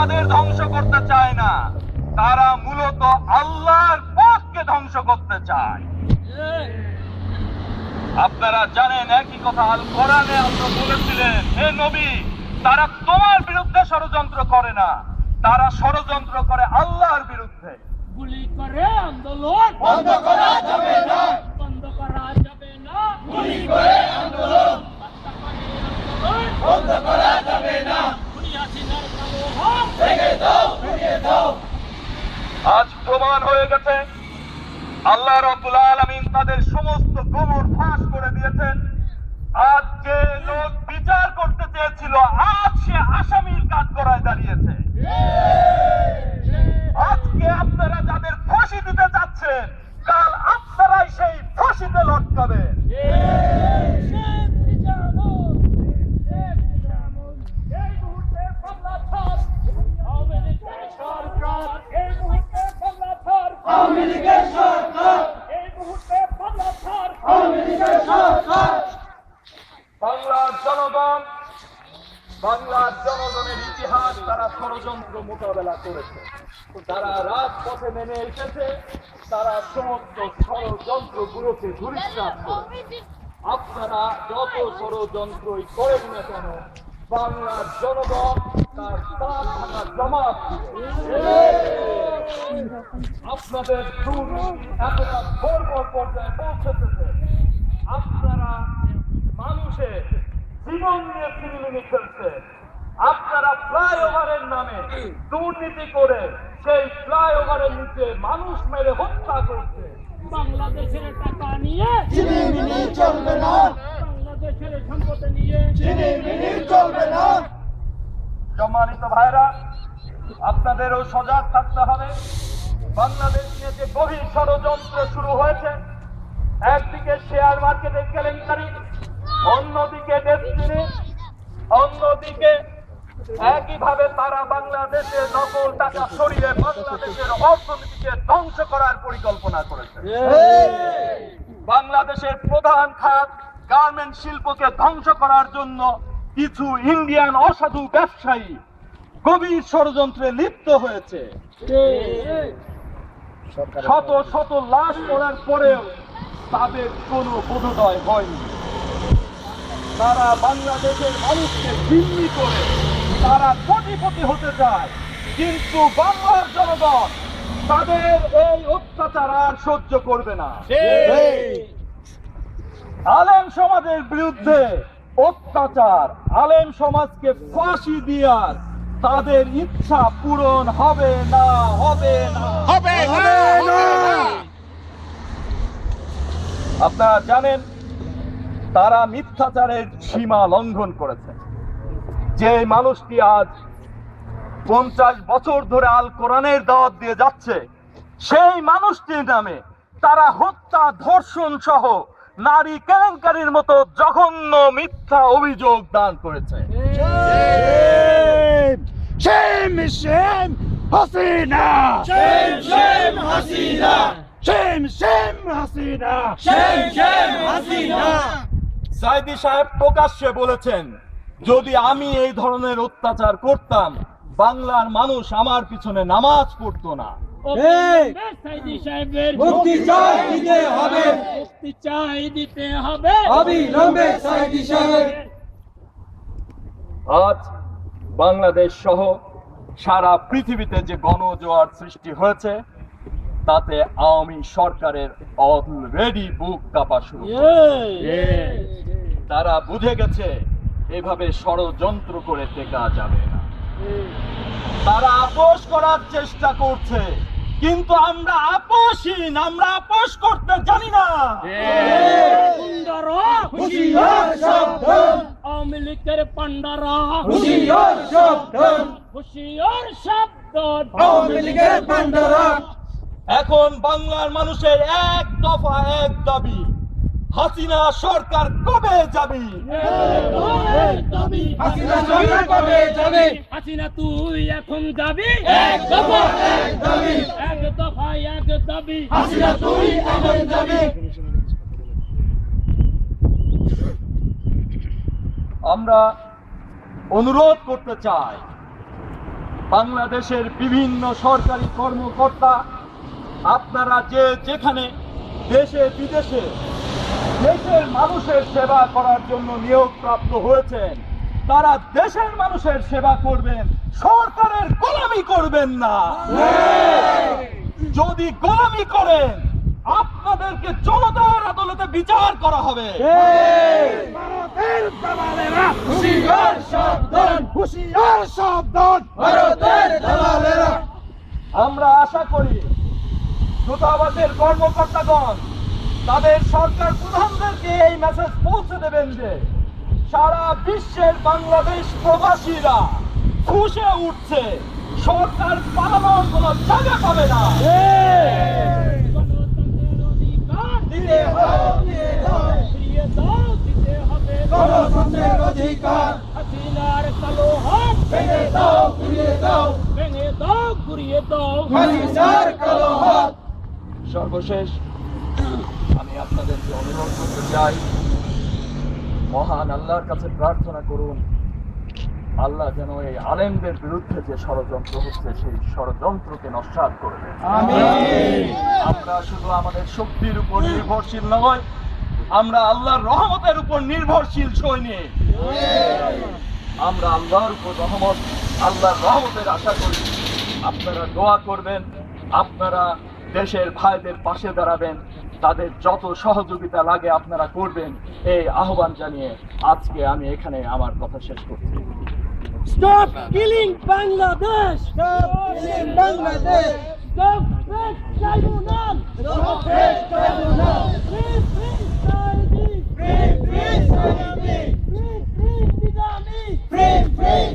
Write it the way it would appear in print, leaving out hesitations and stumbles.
তাদের ধ্বংস করতে চায় না, তারা মূলত আল্লাহর পথকে ধ্বংস করতে চায়। আপনারা জানেন একই কথা আল কোরআনে আল্লাহ বলেছিলেন, হে নবী, তারা তোমার বিরুদ্ধে ষড়যন্ত্র করে না, তারা ষড়যন্ত্র করে আল্লাহর বিরুদ্ধে। গুলি করে আন্দোলন বন্ধ করা যাবে না, বন্ধ করা যাবে না, গুলি করে আন্দোলন বন্ধ করা যাবে না, হাসিনার কালো হাত ভেঙে দাও, ভেঙে দাও। আজ প্রমাণ হয়ে গেছে আল্লাহ রাব্বুল আলামিন তাদের সমস্ত গোমর ফাঁস করে দিয়েছেন। আজ যে লোক বিচার করতে চেয়েছিল, আজ সে আসামির কাঠগড়ায় দাঁড়িয়েছে। আজকে আপনারা যাদের ফাঁসি দিতে যাচ্ছেন, কাল আপনারাই সেই ফাঁসিতে লটকাবেন। আওয়ামী লীগের সরকার, আওয়ামী লীগের সরকার। বাংলার জনগণ, বাংলার জনগণের ইতিহাস তারা ষড়যন্ত্র মোকাবেলা করেছে, তারা রাজপথে নেমে এসেছে, তারা সমস্ত ষড়যন্ত্রগুলোকে ধূলিসাৎ করেছে। আপনারা যত ষড়যন্ত্রই করেন না কেন, বাংলার জনগণ তার তার থাকা জমাত দিবে। আপনাদের দুর্নীতি এতটা বর্বর পর্যায়ে পৌঁছেছে, আপনারা মানুষের জীবন নিয়ে ছিনিমিনি খেলছে। আপনারা ফ্লাইওভারের নামে দুর্নীতি করে সেই ফ্লাইওভারের নিচে মানুষ মেরে হত্যা করছে। বাংলাদেশের টাকা নিয়ে চিনিমিনি চলবে না, বাংলাদেশের সম্পত্তি নিয়ে চিনিমিনি চলবে না। সম্মানিত ভাইরা, আপনাদেরও সজাগ থাকতে হবে। বাংলাদেশ নিয়ে যে গভীর ষড়যন্ত্র শুরু হয়েছে, একদিকে শেয়ার মার্কেটের কেলেঙ্কারি, অন্যদিকে ডেস্টিনি, অন্যদিকে একইভাবে তারা বাংলাদেশের নকল টাকা সরিয়ে বাংলাদেশের অর্থনীতিকে ধ্বংস করার পরিকল্পনা করেছে। বাংলাদেশের প্রধান খাত গার্মেন্ট শিল্পকে ধ্বংস করার জন্য কিছু ইন্ডিয়ান অসাধু ব্যবসায়ী গভীর ষড়যন্ত্রে লিপ্ত হয়েছে। শত শত লাশ পড়ার পরেও তাদের কোনো বোধোদয় হয়নি। তারা বাংলাদেশের মানুষকে জিম্মি করে তারা কোটিপতি হতে চায়, কিন্তু বাংলার জনগণ তাদের এই অত্যাচার আর সহ্য করবে না। আলেম সমাজের বিরুদ্ধে অত্যাচার, আলেম সমাজকে ফাঁসি দেওয়ার তাদের ইচ্ছা পূরণ হবে না, হবে না, হবে না। আপনারা জানেন তারা মিথ্যাচারের সীমা লঙ্ঘন করেছে। যে মানুষটি আজ 50 বছর ধরে আল কোরআনের দাওয়াত দিয়ে যাচ্ছে, সেই মানুষটির নামে তারা হত্যা, ধর্ষণ সহ নারী কেলেঙ্কারির মতো জঘন্য মিথ্যা অভিযোগ দান করেছে। Shame, shame, Hasina! Shame, shame, Hasina! Shame, shame, Hasina! Shame, shame, Hasina! Sayeedi সাহেব প্রকাশ্যে বলেছেন, যদি আমি এই ধরনের অত্যাচার করতাম, বাংলার মানুষ আমার পিছনে নামাজ পড়তো না। সাইদি সাহেবের মুক্তি চাই দিতে হবে, মুক্তি চাই দিতে হবে অবিলম্বে সাইদি সাহেব। আজ বাংলাদেশ সহ সারা পৃথিবীতে যে গণজোয়ার সৃষ্টি হয়েছে, তাতে আওয়ামী সরকারের অলরেডি বুক কাঁপা শুরু করেছে। তারা বুঝে গেছে এভাবে ষড়যন্ত্র করে টেকা যাবে না। তারা আপোষ করার চেষ্টা করছে, কিন্তু আমরা আপোষহীন, আমরা আপোষ করতে জানি না। হুঁশিয়ার সাবধান, আওয়ামী লীগের পান্ডারা হুঁশিয়ার সাবধান, হুঁশিয়ার সাবধান, আওয়ামী লীগের পান্ডারা। এখন বাংলার মানুষের এক দফা এক দাবি, হাসিনা সরকার কবে যাবি? হাসিনা সরকার কবে যাবে? হাসিনা তুই এখন যাবি? এক দফা এক দাবি, এক দফা এক দাবি। হাসিনা তুই এখন যাবি। আমরা অনুরোধ করতে চাই, বাংলাদেশের বিভিন্ন সরকারি কর্মকর্তা, আপনারা যে যেখানে দেশে বিদেশে দেশের মানুষের সেবা করার জন্য নিয়োগপ্রাপ্ত হয়েছেন, তারা দেশের মানুষের সেবা করবেন, সরকারের গোলামি করবেন না। যদি গোলামি করেন, আপনাদেরকে জনতার আদালতে বিচার করা হবে। ভারতের দালালেরা হুঁশিয়ার সাবধান, হুঁশিয়ার সাবধান। ভারতের দালালেরা। আমরা আশা করি দূতাবাসের কর্মকর্তাগণ তাদের সরকার প্রধানদেরকে এই মেসেজ পৌঁছে দেবেন যে সারা বিশ্বের বাংলাদেশ প্রবাসীরা খুশে উঠছে, সরকার পালানোর কোনো জায়গা পাবে না। গণতন্ত্রের অধিকার দিতে হবে, দিয়ে দাও। ফিরিয়ে দাও, দিতে হবে। গণতন্ত্রের অধিকার হাসিনার কালো হাত ভেঙে দাও, ঘুরিয়ে দাও। ভেঙে দাও, ঘুরিয়ে দাও। হাসিনার কালো হাত। সর্বশেষ আমি আপনাদেরকে অনুরোধ করতে চাই, মহান আল্লাহর কাছে প্রার্থনা করুন, আল্লাহ যেন এই আলেমদের বিরুদ্ধে যে ষড়যন্ত্র হচ্ছে সেই ষড়যন্ত্রকে নস্যাৎ করবেন। আমিন। আমরা শুধু আমাদের শক্তির উপর নির্ভরশীল নয়, আমরা আল্লাহর রহমতের উপর নির্ভরশীল সৈনিক। আমরা আল্লাহর উপর আল্লাহর রহমতের আশা করি। আপনারা দোয়া করবেন, আপনারা দেশের ভাইদের পাশে দাঁড়াবেন, তাদের যত সহযোগিতা লাগে আপনারা করবেন, এই আহ্বান জানিয়ে আজকে আমি এখানে আমার কথা শেষ করছি। Stop killing Bangladesh! Stop killing Bangladesh! Stop fake tribunal! Stop fake tribunal! Free, free, Saidi! Free, free, Saidi! Free, free, Nizami! Free, free,